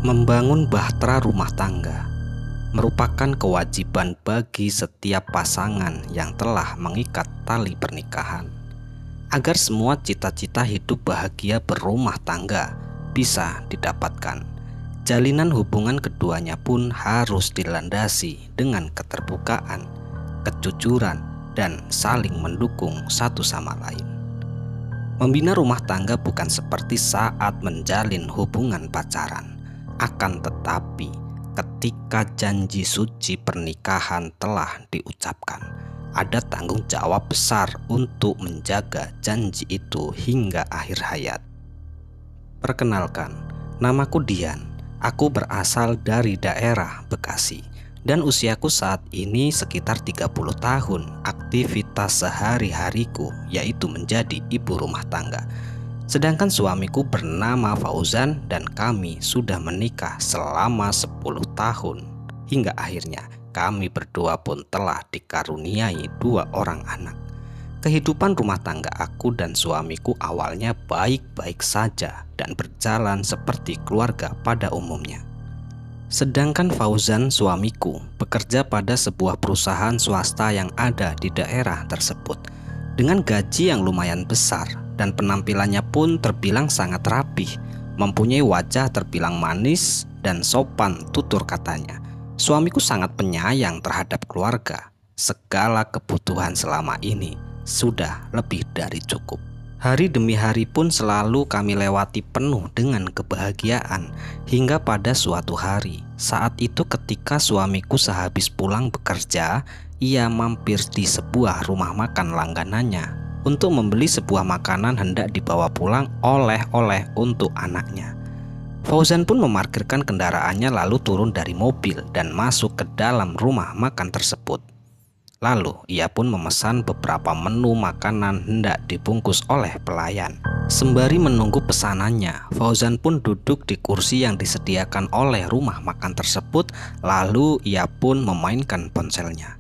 Membangun bahtera rumah tangga merupakan kewajiban bagi setiap pasangan yang telah mengikat tali pernikahan. Agar semua cita-cita hidup bahagia berumah tangga bisa didapatkan, jalinan hubungan keduanya pun harus dilandasi dengan keterbukaan, kejujuran, dan saling mendukung satu sama lain. Membina rumah tangga bukan seperti saat menjalin hubungan pacaran. Akan tetapi, ketika janji suci pernikahan telah diucapkan, ada tanggung jawab besar untuk menjaga janji itu hingga akhir hayat. Perkenalkan, namaku Dian. Aku berasal dari daerah Bekasi, dan usiaku saat ini sekitar 30 tahun. Aktivitas sehari-hariku yaitu menjadi ibu rumah tangga. Sedangkan suamiku bernama Fauzan dan kami sudah menikah selama 10 tahun. Hingga akhirnya kami berdua pun telah dikaruniai 2 orang anak. Kehidupan rumah tangga aku dan suamiku awalnya baik-baik saja dan berjalan seperti keluarga pada umumnya. Sedangkan Fauzan suamiku bekerja pada sebuah perusahaan swasta yang ada di daerah tersebut dengan gaji yang lumayan besar. Dan penampilannya pun terbilang sangat rapih, mempunyai wajah terbilang manis dan sopan tutur katanya. Suamiku sangat penyayang terhadap keluarga. Segala kebutuhan selama ini sudah lebih dari cukup. Hari demi hari pun selalu kami lewati penuh dengan kebahagiaan. Hingga pada suatu hari, saat itu ketika suamiku sehabis pulang bekerja, ia mampir di sebuah rumah makan langganannya untuk membeli sebuah makanan hendak dibawa pulang oleh-oleh untuk anaknya. Fauzan pun memarkirkan kendaraannya lalu turun dari mobil dan masuk ke dalam rumah makan tersebut. Lalu ia pun memesan beberapa menu makanan hendak dibungkus oleh pelayan. Sembari menunggu pesanannya, Fauzan pun duduk di kursi yang disediakan oleh rumah makan tersebut. Lalu ia pun memainkan ponselnya.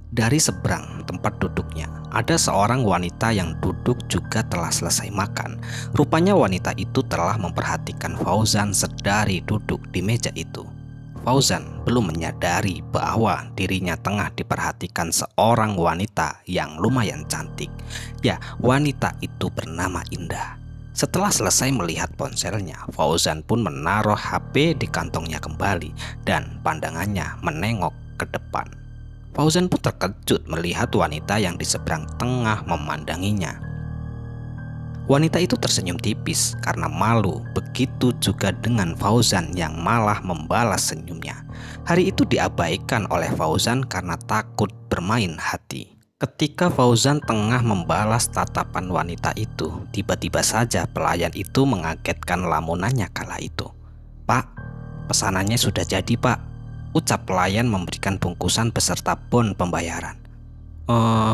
Dari seberang tempat duduknya, ada seorang wanita yang duduk juga telah selesai makan. Rupanya wanita itu telah memperhatikan Fauzan sedari duduk di meja itu. Fauzan belum menyadari bahwa dirinya tengah diperhatikan seorang wanita yang lumayan cantik. Ya, wanita itu bernama Indah. Setelah selesai melihat ponselnya, Fauzan pun menaruh HP di kantongnya kembali dan pandangannya menengok ke depan. Fauzan pun terkejut melihat wanita yang di seberang tengah memandanginya. Wanita itu tersenyum tipis karena malu, begitu juga dengan Fauzan yang malah membalas senyumnya. Hari itu diabaikan oleh Fauzan karena takut bermain hati. Ketika Fauzan tengah membalas tatapan wanita itu, tiba-tiba saja pelayan itu mengagetkan lamunannya kala itu. "Pak, pesanannya sudah jadi, Pak," ucap pelayan memberikan bungkusan beserta bon pembayaran.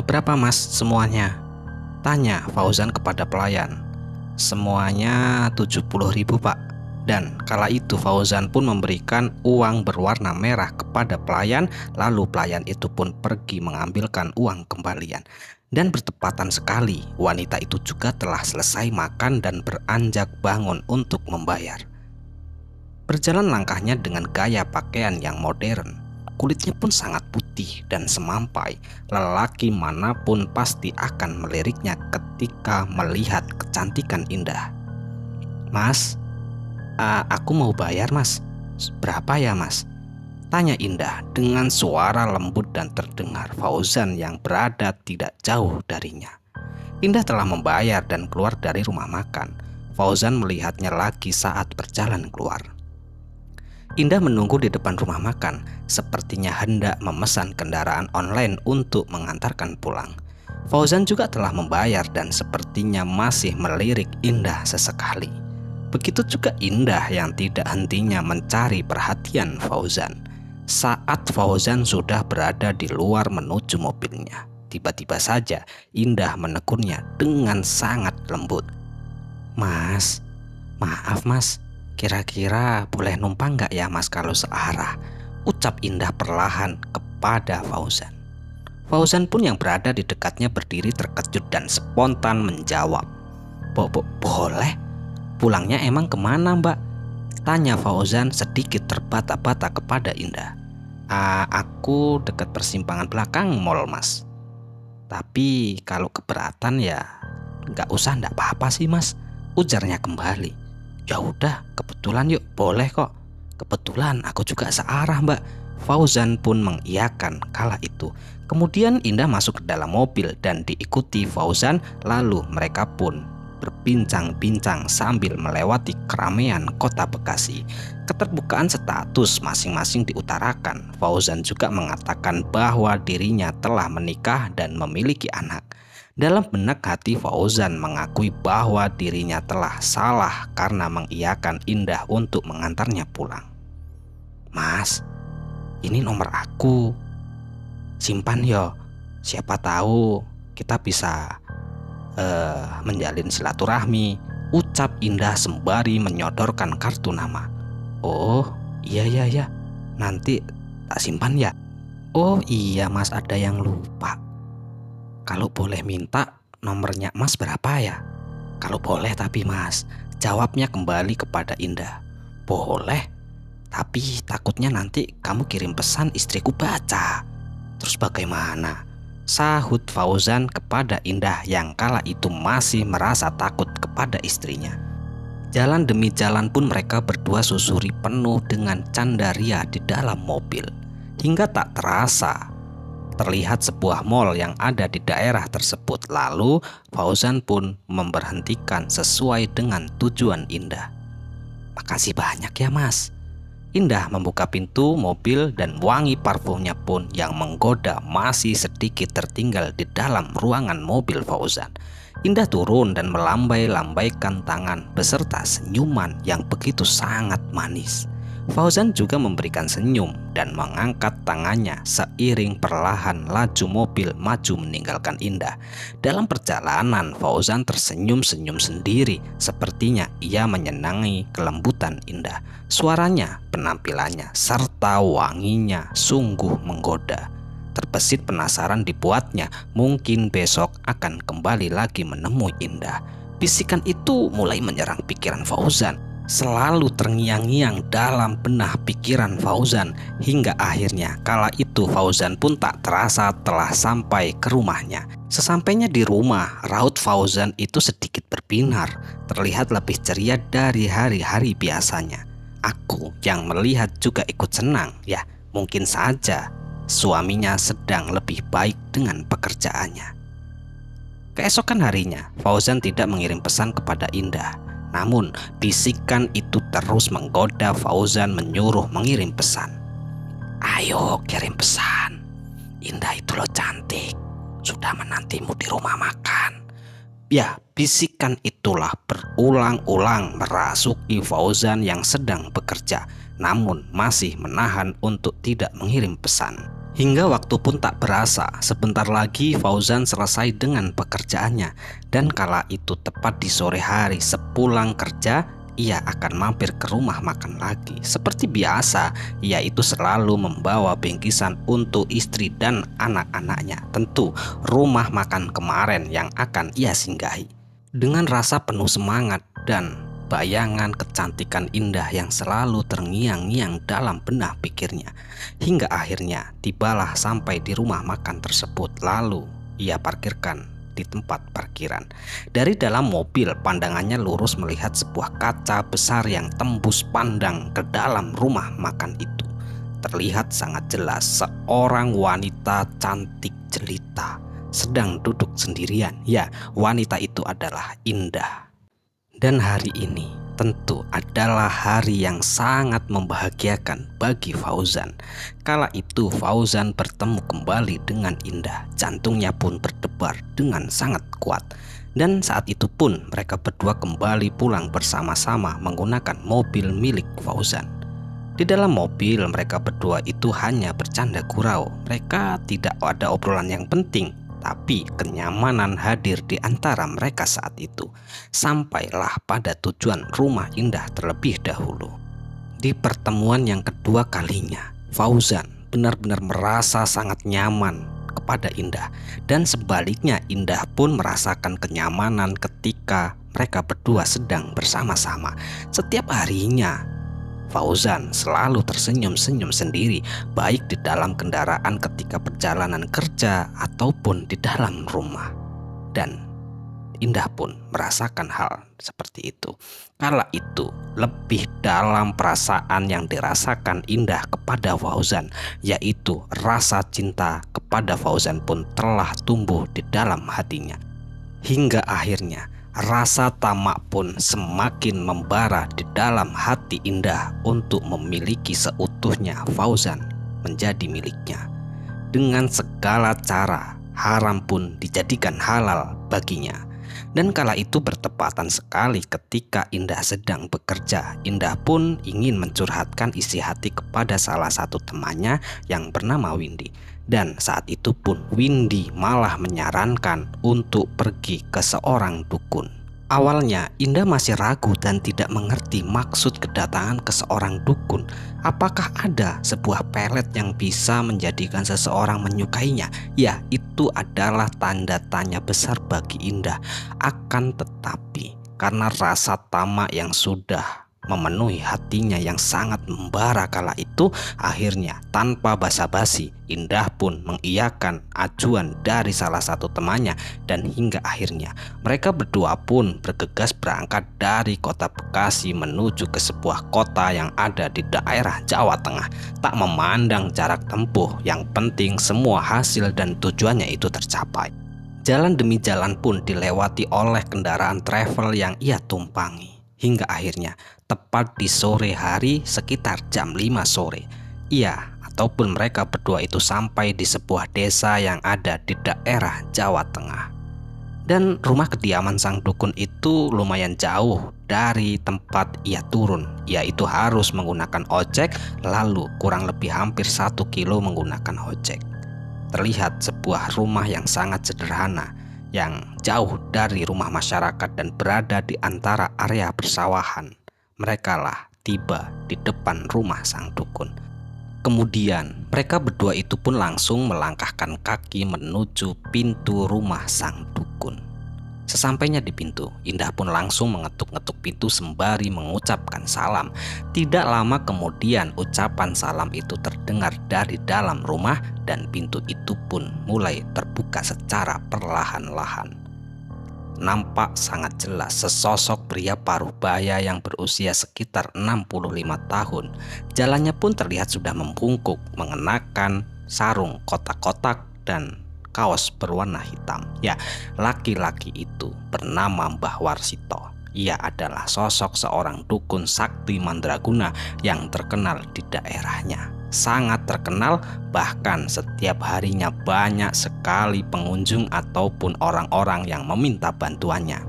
Berapa mas semuanya?" tanya Fauzan kepada pelayan. "Semuanya 70.000 pak." Dan kala itu Fauzan pun memberikan uang berwarna merah kepada pelayan. Lalu pelayan itu pun pergi mengambilkan uang kembalian. Dan bertepatan sekali wanita itu juga telah selesai makan dan beranjak bangun untuk membayar. Berjalan langkahnya dengan gaya pakaian yang modern. Kulitnya pun sangat putih dan semampai. Lelaki manapun pasti akan meliriknya ketika melihat kecantikan Indah. "Mas, aku mau bayar mas." "Berapa ya mas?" tanya Indah dengan suara lembut dan terdengar Fauzan yang berada tidak jauh darinya. Indah telah membayar dan keluar dari rumah makan. Fauzan melihatnya lagi saat berjalan keluar. Indah menunggu di depan rumah makan, sepertinya hendak memesan kendaraan online untuk mengantarkan pulang. Fauzan juga telah membayar dan sepertinya masih melirik Indah sesekali. Begitu juga Indah yang tidak hentinya mencari perhatian Fauzan. Saat Fauzan sudah berada di luar menuju mobilnya, tiba-tiba saja Indah menegurnya dengan sangat lembut. "Mas, maaf mas, kira-kira boleh numpang gak ya mas kalau searah?" ucap Indah perlahan kepada Fauzan. Fauzan pun yang berada di dekatnya berdiri terkejut dan spontan menjawab, Boleh? Pulangnya emang kemana mbak?" Tanya Fauzan sedikit terbata-bata kepada Indah. Aku dekat persimpangan belakang mall mas. Tapi kalau keberatan ya nggak usah, nggak apa-apa sih mas, ujarnya kembali. Ya udah, kebetulan yuk, boleh kok. Kebetulan aku juga searah mbak. Fauzan pun mengiyakan kala itu. Kemudian Indah masuk ke dalam mobil dan diikuti Fauzan. Lalu mereka pun berbincang-bincang sambil melewati keramaian kota Bekasi. Keterbukaan status masing-masing diutarakan. Fauzan juga mengatakan bahwa dirinya telah menikah dan memiliki anak. Dalam benak hati Fauzan mengakui bahwa dirinya telah salah karena mengiyakan Indah untuk mengantarnya pulang. Mas, ini nomor aku, simpan yo, siapa tahu kita bisa menjalin silaturahmi, ucap Indah sembari menyodorkan kartu nama. Oh iya, nanti tak simpan ya. Oh iya mas, ada yang lupa. Kalau boleh minta nomornya mas berapa ya? Kalau boleh tapi mas, jawabnya kembali kepada Indah. Boleh, tapi takutnya nanti kamu kirim pesan istriku baca. Terus bagaimana? Sahut Fauzan kepada Indah yang kala itu masih merasa takut kepada istrinya. Jalan demi jalan pun mereka berdua susuri penuh dengan candaria di dalam mobil. Hingga tak terasa terlihat sebuah mall yang ada di daerah tersebut. Lalu Fauzan pun memberhentikan sesuai dengan tujuan Indah. Makasih banyak ya mas. Indah membuka pintu mobil dan wangi parfumnya pun yang menggoda masih sedikit tertinggal di dalam ruangan mobil Fauzan. Indah turun dan melambai-lambaikan tangan beserta senyuman yang begitu sangat manis. Fauzan juga memberikan senyum dan mengangkat tangannya seiring perlahan laju mobil maju meninggalkan Indah. Dalam perjalanan Fauzan tersenyum-senyum sendiri, sepertinya ia menyenangi kelembutan Indah. Suaranya, penampilannya, serta wanginya sungguh menggoda. Terbesit penasaran dibuatnya, mungkin besok akan kembali lagi menemui Indah. Bisikan itu mulai menyerang pikiran Fauzan, selalu terngiang-ngiang dalam benak pikiran Fauzan. Hingga akhirnya kala itu Fauzan pun tak terasa telah sampai ke rumahnya. Sesampainya di rumah, raut Fauzan itu sedikit berbinar, terlihat lebih ceria dari hari-hari biasanya. Aku yang melihat juga ikut senang. Ya mungkin saja suaminya sedang lebih baik dengan pekerjaannya. Keesokan harinya Fauzan tidak mengirim pesan kepada Indah. Namun bisikan itu terus menggoda Fauzan menyuruh mengirim pesan. Ayo kirim pesan, Indah itu loh cantik, sudah menantimu di rumah makan. Ya, bisikan itulah berulang-ulang merasuki Fauzan yang sedang bekerja, namun masih menahan untuk tidak mengirim pesan. Hingga waktu pun tak berasa, sebentar lagi Fauzan selesai dengan pekerjaannya. Dan kala itu tepat di sore hari sepulang kerja, ia akan mampir ke rumah makan lagi. Seperti biasa, ia itu selalu membawa bingkisan untuk istri dan anak-anaknya. Tentu rumah makan kemarin yang akan ia singgahi. Dengan rasa penuh semangat dan bayangan kecantikan Indah yang selalu terngiang-ngiang dalam benak pikirnya. Hingga akhirnya tibalah sampai di rumah makan tersebut. Lalu ia parkirkan di tempat parkiran. Dari dalam mobil pandangannya lurus melihat sebuah kaca besar yang tembus pandang ke dalam rumah makan itu. Terlihat sangat jelas seorang wanita cantik jelita sedang duduk sendirian. Ya, wanita itu adalah Indah. Dan hari ini tentu adalah hari yang sangat membahagiakan bagi Fauzan. Kala itu Fauzan bertemu kembali dengan Indah. Jantungnya pun berdebar dengan sangat kuat. Dan saat itu pun mereka berdua kembali pulang bersama-sama menggunakan mobil milik Fauzan. Di dalam mobil mereka berdua itu hanya bercanda gurau. Mereka tidak ada obrolan yang penting, tapi kenyamanan hadir di antara mereka saat itu. Sampailah pada tujuan rumah Indah terlebih dahulu. Di pertemuan yang kedua kalinya, Fauzan benar-benar merasa sangat nyaman kepada Indah. Dan sebaliknya Indah pun merasakan kenyamanan ketika mereka berdua sedang bersama-sama. Setiap harinya Fauzan selalu tersenyum-senyum sendiri, baik di dalam kendaraan ketika perjalanan kerja ataupun di dalam rumah. Dan Indah pun merasakan hal seperti itu. Kala itu lebih dalam perasaan yang dirasakan Indah kepada Fauzan, yaitu rasa cinta kepada Fauzan pun telah tumbuh di dalam hatinya. Hingga akhirnya rasa tamak pun semakin membara di dalam hati Indah untuk memiliki seutuhnya Fauzan menjadi miliknya. Dengan segala cara, haram pun dijadikan halal baginya. Dan kala itu bertepatan sekali ketika Indah sedang bekerja. Indah pun ingin mencurhatkan isi hati kepada salah satu temannya yang bernama Windy. Dan saat itu pun Windy malah menyarankan untuk pergi ke seorang dukun. Awalnya Indah masih ragu dan tidak mengerti maksud kedatangan ke seorang dukun. Apakah ada sebuah pelet yang bisa menjadikan seseorang menyukainya? Ya, itu adalah tanda tanya besar bagi Indah. Akan tetapi karena rasa tamak yang sudah memenuhi hatinya yang sangat membara kala itu, akhirnya tanpa basa-basi Indah pun mengiyakan ajuan dari salah satu temannya. Dan hingga akhirnya mereka berdua pun bergegas berangkat dari kota Bekasi menuju ke sebuah kota yang ada di daerah Jawa Tengah. Tak memandang jarak tempuh, yang penting semua hasil dan tujuannya itu tercapai. Jalan demi jalan pun dilewati oleh kendaraan travel yang ia tumpangi. Hingga akhirnya tepat di sore hari sekitar jam 5 sore, ia ataupun mereka berdua itu sampai di sebuah desa yang ada di daerah Jawa Tengah. Dan rumah kediaman sang dukun itu lumayan jauh dari tempat ia turun. Ia itu harus menggunakan ojek, lalu kurang lebih hampir 1 kilo menggunakan ojek. Terlihat sebuah rumah yang sangat sederhana, yang jauh dari rumah masyarakat dan berada di antara area persawahan. Merekalah tiba di depan rumah sang dukun. Kemudian mereka berdua itu pun langsung melangkahkan kaki menuju pintu rumah sang dukun. Sesampainya di pintu, Indah pun langsung mengetuk-ngetuk pintu sembari mengucapkan salam. Tidak lama kemudian ucapan salam itu terdengar dari dalam rumah dan pintu itu pun mulai terbuka secara perlahan-lahan. Nampak sangat jelas sesosok pria paruh baya yang berusia sekitar 65 tahun. Jalannya pun terlihat sudah membungkuk, mengenakan sarung kotak-kotak dan kaos berwarna hitam. Ya, laki-laki itu bernama Mbah Warsito. Ia adalah sosok seorang dukun sakti mandraguna yang terkenal di daerahnya. Sangat terkenal, bahkan setiap harinya banyak sekali pengunjung ataupun orang-orang yang meminta bantuannya.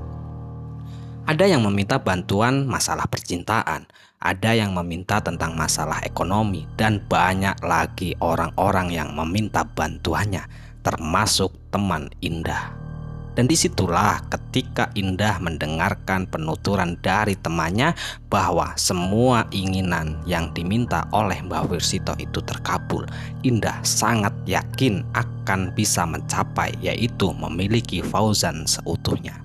Ada yang meminta bantuan masalah percintaan, ada yang meminta tentang masalah ekonomi, dan banyak lagi orang-orang yang meminta bantuannya, termasuk teman Indah. Dan disitulah ketika Indah mendengarkan penuturan dari temannya bahwa semua inginan yang diminta oleh Mbah Warsito itu terkabul. Indah sangat yakin akan bisa mencapai, yaitu memiliki Fauzan seutuhnya.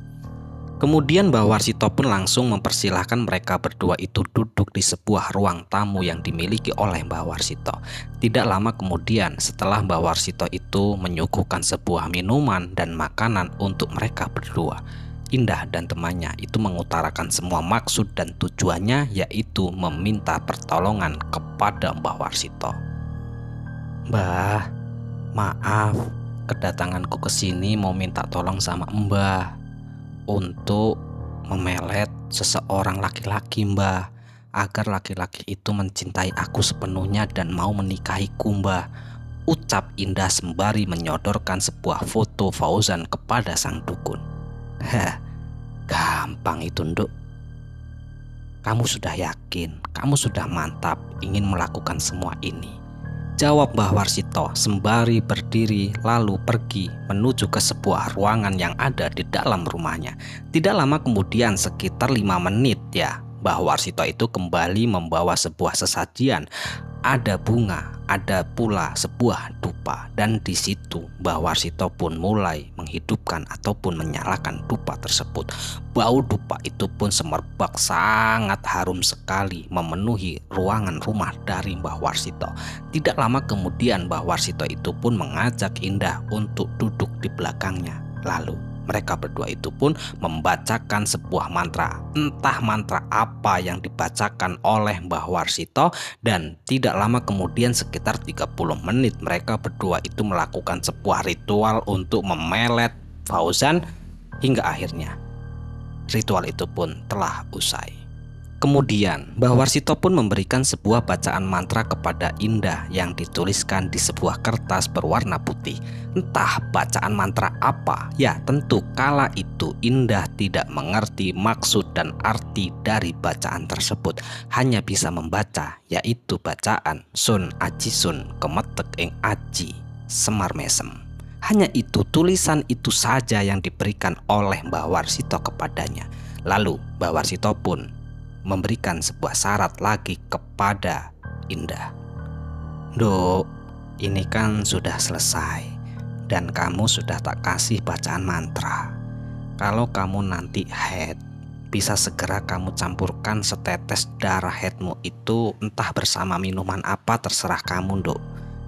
Kemudian Mbah Warsito pun langsung mempersilahkan mereka berdua itu duduk di sebuah ruang tamu yang dimiliki oleh Mbah Warsito. Tidak lama kemudian setelah Mbah Warsito itu menyuguhkan sebuah minuman dan makanan untuk mereka berdua, Indah dan temannya itu mengutarakan semua maksud dan tujuannya, yaitu meminta pertolongan kepada Mbah Warsito. "Mbah, maaf, kedatanganku ke sini mau minta tolong sama Mbah untuk memelet seseorang laki-laki, Mbah, agar laki-laki itu mencintai aku sepenuhnya dan mau menikahiku, Mbah," ucap Indah sembari menyodorkan sebuah foto Fauzan kepada sang dukun. "Hah, gampang itu, Nduk. Kamu sudah yakin, kamu sudah mantap ingin melakukan semua ini," jawab Mbah Warsito sembari berdiri lalu pergi menuju ke sebuah ruangan yang ada di dalam rumahnya. Tidak lama kemudian, sekitar 5 menit ya, Mbah Warsito itu kembali membawa sebuah sesajian. ada bunga, ada pula sebuah dupa, dan di situ Mbah Warsito pun mulai menghidupkan ataupun menyalakan dupa tersebut. Bau dupa itu pun semerbak sangat harum sekali memenuhi ruangan rumah dari Mbah Warsito. Tidak lama kemudian Mbah Warsito itu pun mengajak Indah untuk duduk di belakangnya. Lalu mereka berdua itu pun membacakan sebuah mantra. Entah mantra apa yang dibacakan oleh Mbah Warsito, dan tidak lama kemudian sekitar 30 menit mereka berdua itu melakukan sebuah ritual untuk memelet Fauzan, hingga akhirnya ritual itu pun telah usai. Kemudian Mbah Warsito pun memberikan sebuah bacaan mantra kepada Indah yang dituliskan di sebuah kertas berwarna putih. Entah bacaan mantra apa, ya tentu kala itu Indah tidak mengerti maksud dan arti dari bacaan tersebut. Hanya bisa membaca, yaitu bacaan Sun Aji Sun Kemetek ing Aji Semar Mesem. Hanya itu, tulisan itu saja yang diberikan oleh Mbah Warsito kepadanya. Lalu Mbah Warsito pun memberikan sebuah syarat lagi kepada Indah. Dok, ini kan sudah selesai dan kamu sudah tak kasih bacaan mantra. Kalau kamu nanti haid, bisa segera kamu campurkan setetes darah haidmu itu, entah bersama minuman apa terserah kamu, Dok.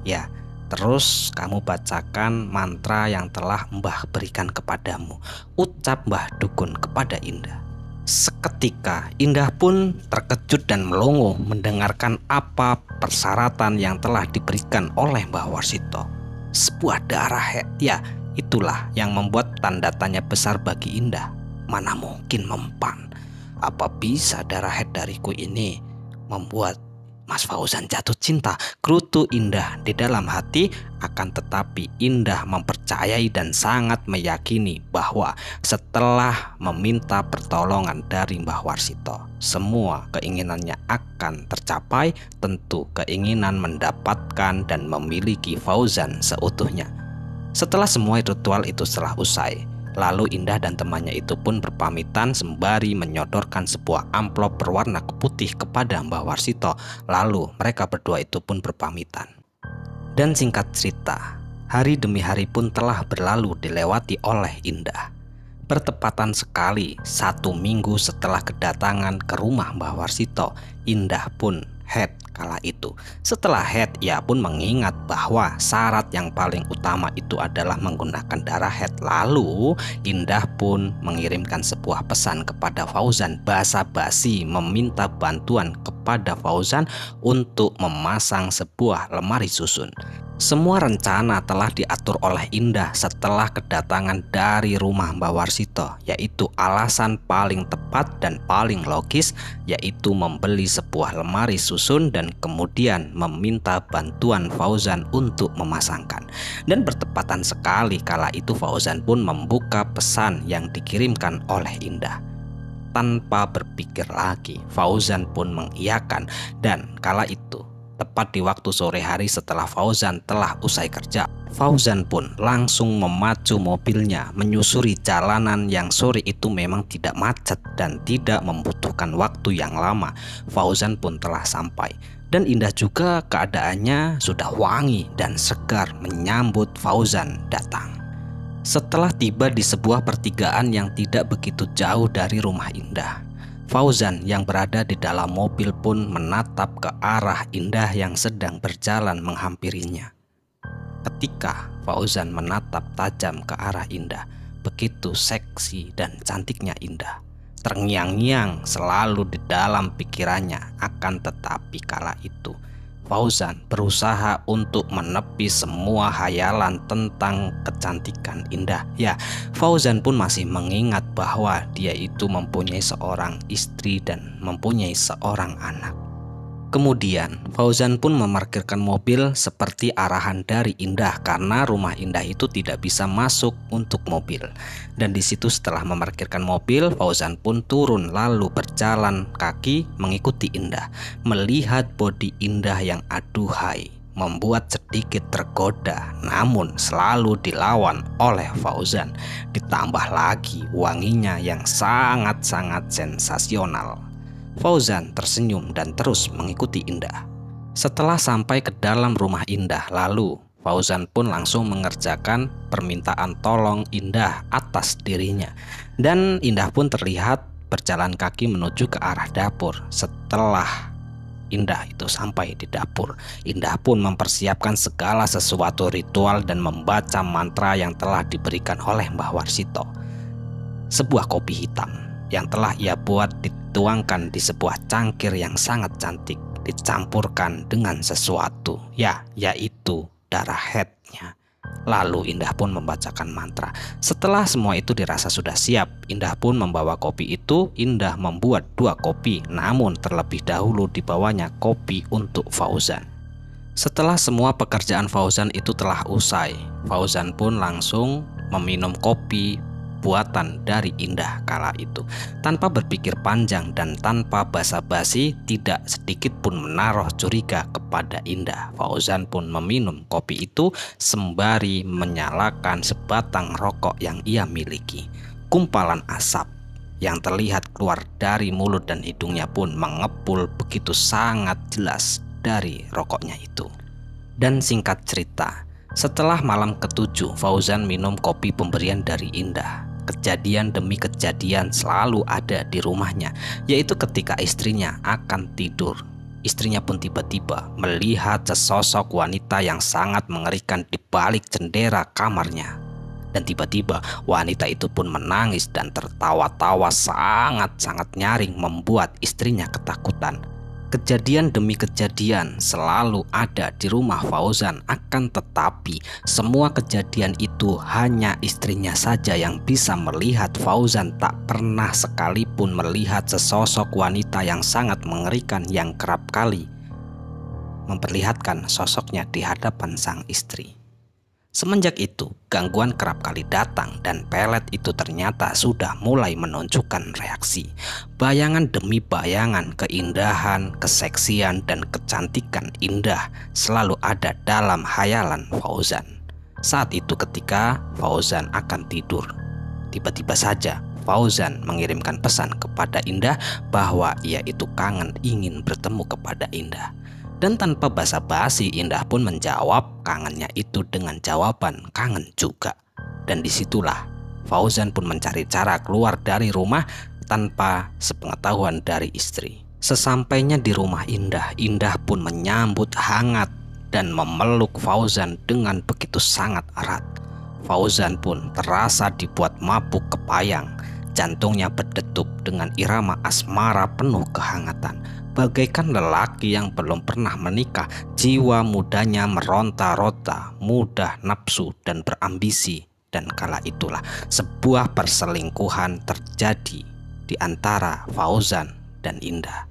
Ya, terus kamu bacakan mantra yang telah Mbah berikan kepadamu. Ucap Mbah Dukun kepada Indah. Seketika Indah pun terkejut dan melongo mendengarkan apa persyaratan yang telah diberikan oleh Mbah Warsito. Sebuah darah haid, ya itulah yang membuat tanda tanya besar bagi Indah. Mana mungkin mempan? Apa bisa darah haid dariku ini membuat Mas Fauzan jatuh cinta? Gerutu Indah di dalam hati. Akan tetapi Indah mempercayai dan sangat meyakini bahwa setelah meminta pertolongan dari Mbah Warsito, semua keinginannya akan tercapai. Tentu keinginan mendapatkan dan memiliki Fauzan seutuhnya. Setelah semua ritual itu telah usai, lalu Indah dan temannya itu pun berpamitan sembari menyodorkan sebuah amplop berwarna putih kepada Mbah Warsito. Lalu mereka berdua itu pun berpamitan. Dan singkat cerita, hari demi hari pun telah berlalu dilewati oleh Indah. Bertepatan sekali 1 minggu setelah kedatangan ke rumah Mbah Warsito, Indah pun haid kala itu. Setelah haid, ia pun mengingat bahwa syarat yang paling utama itu adalah menggunakan darah haid. Lalu Indah pun mengirimkan sebuah pesan kepada Fauzan, basa-basi meminta bantuan kepada Fauzan untuk memasang sebuah lemari susun. Semua rencana telah diatur oleh Indah setelah kedatangan dari rumah Mbah Warsito, yaitu alasan paling tepat dan paling logis, yaitu membeli sebuah lemari susun dan kemudian meminta bantuan Fauzan untuk memasangkan. Dan bertepatan sekali kala itu Fauzan pun membuka pesan yang dikirimkan oleh Indah. Tanpa berpikir lagi, Fauzan pun mengiyakan, dan kala itu tepat di waktu sore hari setelah Fauzan telah usai kerja, Fauzan pun langsung memacu mobilnya menyusuri jalanan yang sore itu memang tidak macet dan tidak membutuhkan waktu yang lama. Fauzan pun telah sampai, dan Indah juga keadaannya sudah wangi dan segar menyambut Fauzan datang. Setelah tiba di sebuah pertigaan yang tidak begitu jauh dari rumah Indah, Fauzan yang berada di dalam mobil pun menatap ke arah Indah yang sedang berjalan menghampirinya. Ketika Fauzan menatap tajam ke arah Indah, begitu seksi dan cantiknya Indah, terngiang-ngiang selalu di dalam pikirannya. Akan tetapi kala itu Fauzan berusaha untuk menepi semua hayalan tentang kecantikan Indah. Ya, Fauzan pun masih mengingat bahwa dia itu mempunyai seorang istri dan mempunyai seorang anak. Kemudian Fauzan pun memarkirkan mobil seperti arahan dari Indah, karena rumah Indah itu tidak bisa masuk untuk mobil. Dan di situ setelah memarkirkan mobil, Fauzan pun turun lalu berjalan kaki mengikuti Indah. Melihat bodi Indah yang aduhai membuat sedikit tergoda, namun selalu dilawan oleh Fauzan. Ditambah lagi wanginya yang sangat-sangat sensasional. Fauzan tersenyum dan terus mengikuti Indah. Setelah sampai ke dalam rumah Indah, lalu Fauzan pun langsung mengerjakan permintaan tolong Indah atas dirinya. Dan Indah pun terlihat berjalan kaki menuju ke arah dapur. Setelah Indah itu sampai di dapur, Indah pun mempersiapkan segala sesuatu ritual dan membaca mantra yang telah diberikan oleh Mbah Warsito. Sebuah kopi hitam yang telah ia buat dituangkan di sebuah cangkir yang sangat cantik, dicampurkan dengan sesuatu, yaitu darah headnya. Lalu Indah pun membacakan mantra. Setelah semua itu dirasa sudah siap, Indah pun membawa kopi itu. Indah membuat 2 kopi, namun terlebih dahulu dibawanya kopi untuk Fauzan. Setelah semua pekerjaan Fauzan itu telah usai, Fauzan pun langsung meminum kopi buatan dari Indah kala itu. Tanpa berpikir panjang dan tanpa basa-basi, tidak sedikit pun menaruh curiga kepada Indah, Fauzan pun meminum kopi itu sembari menyalakan sebatang rokok yang ia miliki. Kumpalan asap yang terlihat keluar dari mulut dan hidungnya pun mengepul begitu sangat jelas dari rokoknya itu. Dan singkat cerita, setelah malam ke-7 Fauzan minum kopi pemberian dari Indah, kejadian demi kejadian selalu ada di rumahnya, yaitu ketika istrinya akan tidur, istrinya pun tiba-tiba melihat sesosok wanita yang sangat mengerikan di balik jendela kamarnya. Dan tiba-tiba wanita itu pun menangis dan tertawa-tawa sangat-sangat nyaring, membuat istrinya ketakutan. Kejadian demi kejadian selalu ada di rumah Fauzan, akan tetapi semua kejadian itu hanya istrinya saja yang bisa melihat. Fauzan tak pernah sekalipun melihat sesosok wanita yang sangat mengerikan yang kerap kali memperlihatkan sosoknya di hadapan sang istri. Semenjak itu, gangguan kerap kali datang dan pelet itu ternyata sudah mulai menunjukkan reaksi. Bayangan demi bayangan keindahan, keseksian, dan kecantikan Indah selalu ada dalam hayalan Fauzan. Saat itu ketika Fauzan akan tidur, tiba-tiba saja Fauzan mengirimkan pesan kepada Indah bahwa ia itu kangen ingin bertemu kepada Indah. Dan tanpa basa-basi Indah pun menjawab kangennya itu dengan jawaban kangen juga. Dan disitulah Fauzan pun mencari cara keluar dari rumah tanpa sepengetahuan dari istri. Sesampainya di rumah Indah, Indah pun menyambut hangat dan memeluk Fauzan dengan begitu sangat erat. Fauzan pun terasa dibuat mabuk kepayang. Jantungnya berdetuk dengan irama asmara penuh kehangatan. Bagaikan lelaki yang belum pernah menikah, jiwa mudanya meronta-ronta, mudah nafsu dan berambisi. Dan kala itulah sebuah perselingkuhan terjadi di antara Fauzan dan Indah.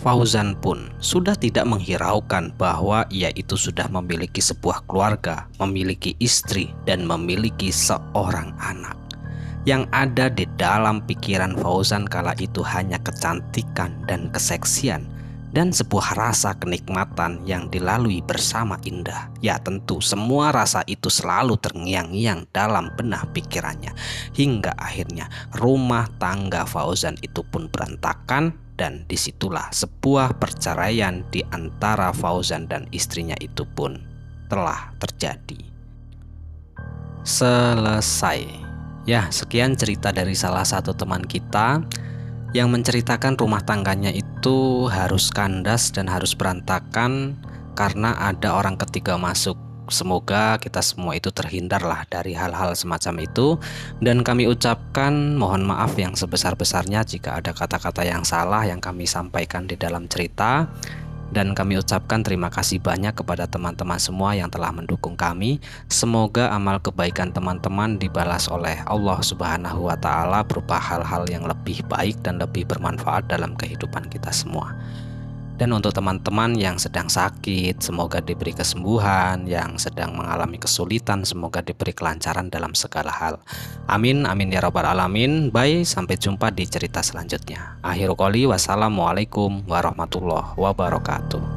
Fauzan pun sudah tidak menghiraukan bahwa ia itu sudah memiliki sebuah keluarga, memiliki istri, dan memiliki seorang anak. Yang ada di dalam pikiran Fauzan kala itu hanya kecantikan dan keseksian, dan sebuah rasa kenikmatan yang dilalui bersama Indah. Ya tentu semua rasa itu selalu terngiang-ngiang dalam benak pikirannya, hingga akhirnya rumah tangga Fauzan itu pun berantakan. Dan disitulah sebuah perceraian di antara Fauzan dan istrinya itu pun telah terjadi. Selesai. Ya, sekian cerita dari salah satu teman kita yang menceritakan rumah tangganya itu harus kandas dan harus berantakan karena ada orang ketiga masuk. Semoga kita semua itu terhindarlah dari hal-hal semacam itu. Dan kami ucapkan mohon maaf yang sebesar-besarnya jika ada kata-kata yang salah yang kami sampaikan di dalam cerita. Dan kami ucapkan terima kasih banyak kepada teman-teman semua yang telah mendukung kami. Semoga amal kebaikan teman-teman dibalas oleh Allah Subhanahu wa Ta'ala berupa hal-hal yang lebih baik dan lebih bermanfaat dalam kehidupan kita semua. Dan untuk teman-teman yang sedang sakit, semoga diberi kesembuhan. Yang sedang mengalami kesulitan, semoga diberi kelancaran dalam segala hal. Amin, amin ya rabbal alamin. Bye, sampai jumpa di cerita selanjutnya. Akhirul qouli, wassalamualaikum warahmatullahi wabarakatuh.